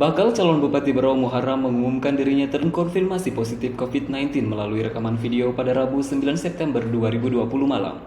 Bakal calon Bupati Berau Muharram mengumumkan dirinya terkonfirmasi positif COVID-19 melalui rekaman video pada Rabu 9 September 2020 malam.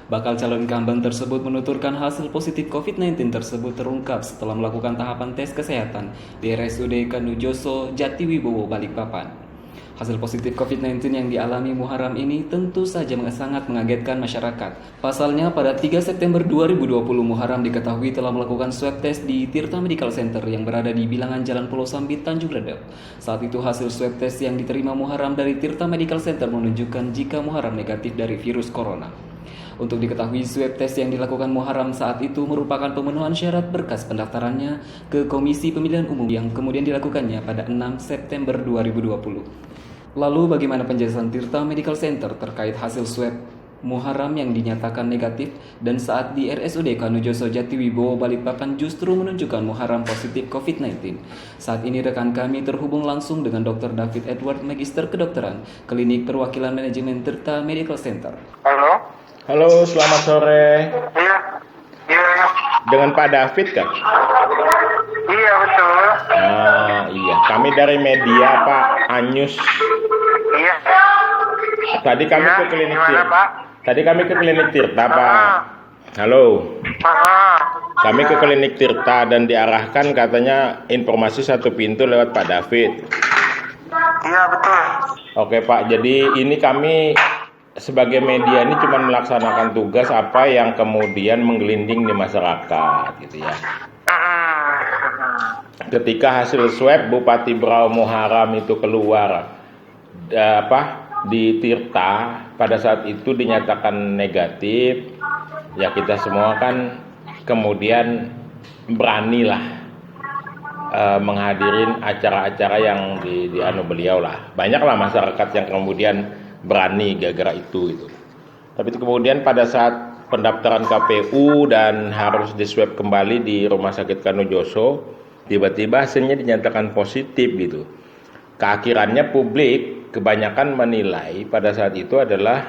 Bakal calon incumbent tersebut menuturkan hasil positif COVID-19 tersebut terungkap setelah melakukan tahapan tes kesehatan di RSUD Kanujoso Jatiwibowo, Balikpapan. Hasil positif COVID-19 yang dialami Muharram ini tentu saja sangat mengagetkan masyarakat. Pasalnya pada 3 September 2020 Muharram diketahui telah melakukan swab test di Tirta Medical Center yang berada di bilangan Jalan Pulau Sambit, Tanjung Ledep. Saat itu hasil swab test yang diterima Muharram dari Tirta Medical Center menunjukkan jika Muharram negatif dari virus corona. Untuk diketahui, swab test yang dilakukan Muharram saat itu merupakan pemenuhan syarat berkas pendaftarannya ke Komisi Pemilihan Umum yang kemudian dilakukannya pada 6 September 2020. Lalu bagaimana penjelasan Tirta Medical Center terkait hasil swab Muharram yang dinyatakan negatif dan saat di RSUD Kanujoso Jatiwibowo Balikpapan justru menunjukkan Muharram positif COVID-19. Saat ini rekan kami terhubung langsung dengan Dr. David Edward, Magister Kedokteran, Klinik Perwakilan Manajemen Tirta Medical Center. Halo? Halo, selamat sore. Iya. Iya. Dengan Pak David kan? Iya, betul. Iya. Kami dari media Pak Anyus. Iya. Tadi kami Iya, ke klinik gimana, Tirta. Pak? Tadi kami ke klinik Tirta, Pak. Halo. Kami ke klinik Tirta dan diarahkan katanya informasi satu pintu lewat Pak David. Iya, betul. Oke, Pak. Jadi ini kami sebagai media ini cuma melaksanakan tugas apa yang kemudian menggelinding di masyarakat gitu ya. Ketika hasil swab Bupati Berau Muharram itu keluar di Tirta, pada saat itu dinyatakan negatif, ya kita semua kan kemudian beranilah menghadirin acara-acara yang dianu beliau lah. Banyaklah masyarakat yang kemudian berani gara-gara itu gitu. Tapi kemudian pada saat pendaftaran KPU dan harus diswab kembali di Rumah Sakit Kanujoso, tiba-tiba hasilnya dinyatakan positif gitu. Keakhirannya publik kebanyakan menilai pada saat itu adalah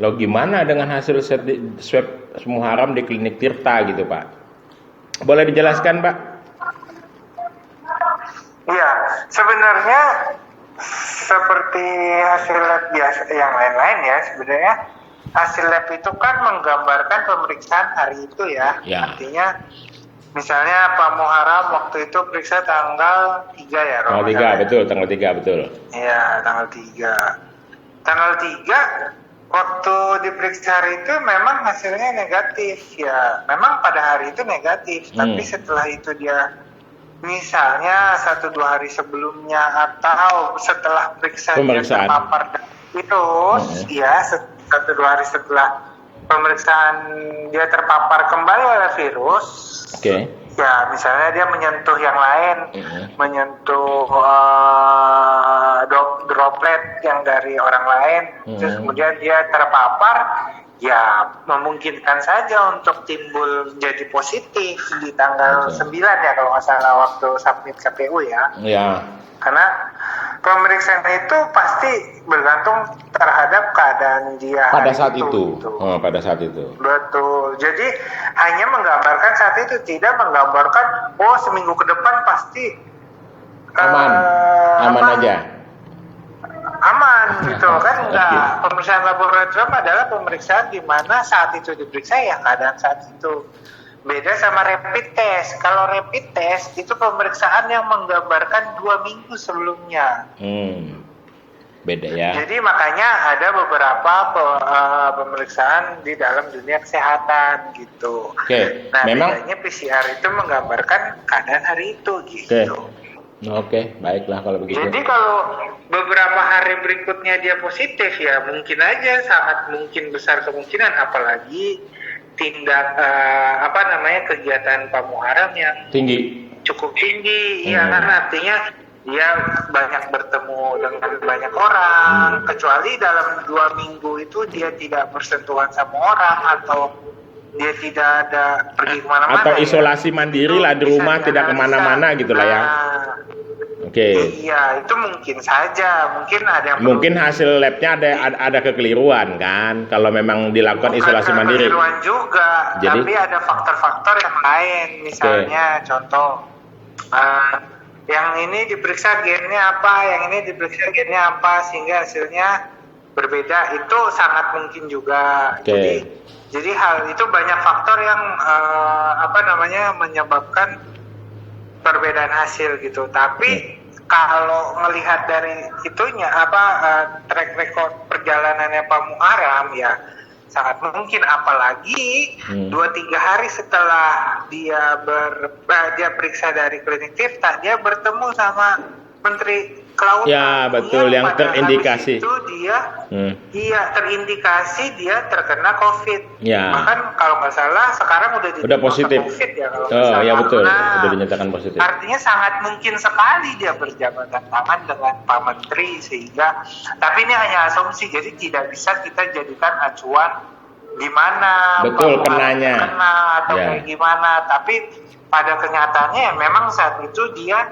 lo gimana dengan hasil swab Muharram di klinik Tirta gitu Pak. Boleh dijelaskan Pak? Iya, sebenarnya seperti hasil lab biasa yang lain-lain ya, sebenarnya hasil lab itu kan menggambarkan pemeriksaan hari itu ya. Artinya misalnya Pak Muharram waktu itu periksa tanggal 3 ya. Tanggal 3, betul, tanggal 3, betul. Iya, tanggal 3. Tanggal 3 waktu diperiksa hari itu memang hasilnya negatif ya. Memang pada hari itu negatif, tapi setelah itu dia misalnya 1-2 hari sebelumnya atau setelah pemeriksaan terpapar virus, ya 1-2 hari setelah pemeriksaan dia terpapar kembali oleh virus, ya misalnya dia menyentuh yang lain, menyentuh droplet yang dari orang lain, terus kemudian dia terpapar. Ya memungkinkan saja untuk timbul jadi positif di tanggal 9 ya kalau nggak salah waktu submit KPU ya. Iya. Karena pemeriksaan itu pasti bergantung terhadap keadaan dia pada saat itu. Pada saat itu. Betul. Jadi hanya menggambarkan saat itu, tidak menggambarkan seminggu ke depan pasti aman aja. Aman gitu kan, enggak. Pemeriksaan laboratorium adalah pemeriksaan di mana saat itu diperiksa ya keadaan saat itu. Beda sama rapid test. Kalau rapid test itu pemeriksaan yang menggambarkan 2 minggu sebelumnya. Beda ya. Jadi makanya ada beberapa pemeriksaan di dalam dunia kesehatan gitu. Nah, bedanya PCR itu menggambarkan keadaan hari itu gitu. Oke, baiklah kalau begitu. Jadi kalau beberapa hari berikutnya dia positif ya mungkin aja, sangat mungkin besar kemungkinan, apalagi tindak kegiatan Pak Muharram yang cukup tinggi, ya kan, artinya dia banyak bertemu dengan banyak orang, kecuali dalam 2 minggu itu dia tidak bersentuhan sama orang atau dia tidak ada pergi kemana-mana atau isolasi mandiri lah di rumah, tidak kemana-mana gitu lah ya. Iya, itu mungkin saja, mungkin hasil labnya ada kekeliruan kan, kalau memang dilakukan isolasi mandiri. Kekeliruan juga, tapi ada faktor-faktor yang lain, misalnya contoh yang ini diperiksa gennya apa, yang ini diperiksa gennya apa, sehingga hasilnya berbeda. Itu sangat mungkin juga. Oke. Jadi hal itu banyak faktor yang menyebabkan perbedaan hasil gitu. Tapi kalau melihat dari itunya track record perjalanannya Pak Muharram ya sangat mungkin, apalagi 2-3 hari setelah dia periksa dari klinik Tirta, dia bertemu sama Menteri Kelautan. Ya betul, yang terindikasi. Itu dia, terindikasi dia terkena COVID. Ya. Bahkan kalau nggak salah sekarang udah positif. COVID ya kalau nggak salah. Ya betul, Nah, udah dinyatakan positif. artinya sangat mungkin sekali dia berjabat tangan dengan Pak Menteri, sehingga, tapi ini hanya asumsi, jadi tidak bisa kita jadikan acuan di mana Betul, Pak Muharram kenanya. kena atau kayak gimana. Tapi pada kenyataannya ya memang saat itu dia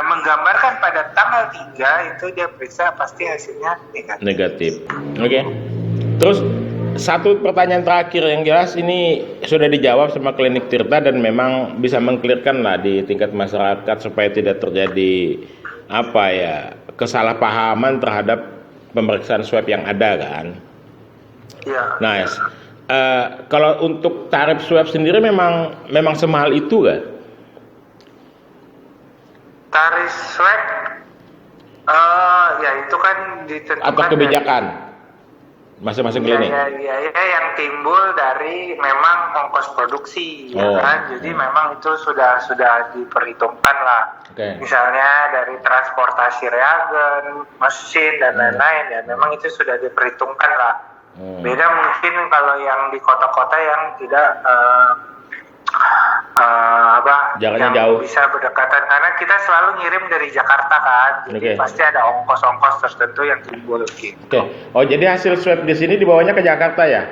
menggambarkan pada tanggal 3 itu dia periksa pasti hasilnya negatif. Oke. Terus satu pertanyaan terakhir, yang jelas ini sudah dijawab sama klinik Tirta dan memang bisa mengklirkan lah di tingkat masyarakat supaya tidak terjadi kesalahpahaman terhadap pemeriksaan swab yang ada kan. Iya. Nah, kalau untuk tarif swab sendiri memang semahal itu kan? Tarif swab ya itu kan ditentukan Atau kebijakan masing-masing klinik? Ya, yang timbul dari memang ongkos produksi, ya kan. Jadi memang itu sudah diperhitungkan lah. Okay. Misalnya dari transportasi reagen, mesin dan lain-lain, ya memang itu sudah diperhitungkan lah. Beda mungkin kalau yang di kota-kota yang tidak jaraknya yang jauh, bisa berdekatan, karena kita selalu ngirim dari Jakarta kan, jadi pasti ada ongkos-ongkos tertentu yang timbul gitu. Oke. Oh, jadi hasil swab di sini dibawanya ke Jakarta ya?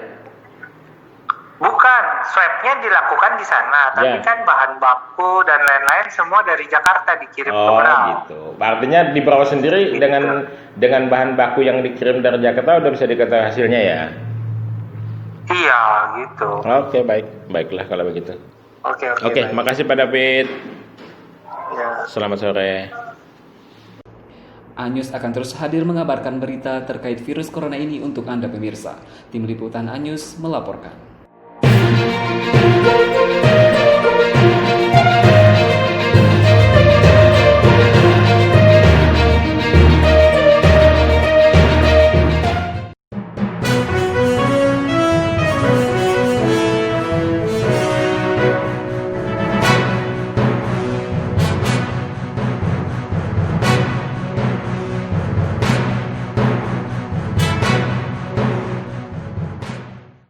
Bukan, swabnya dilakukan di sana, tapi kan bahan baku dan lain-lain semua dari Jakarta dikirim ke Berau. Gitu. Artinya di Berau sendiri gitu. dengan bahan baku yang dikirim dari Jakarta udah bisa diketahui hasilnya ya? Iya, gitu. Oke, baiklah kalau begitu. Oke, makasih Pak David. Ya. Selamat sore. Anyus akan terus hadir mengabarkan berita terkait virus corona ini untuk Anda pemirsa. Tim Liputan Anyus melaporkan.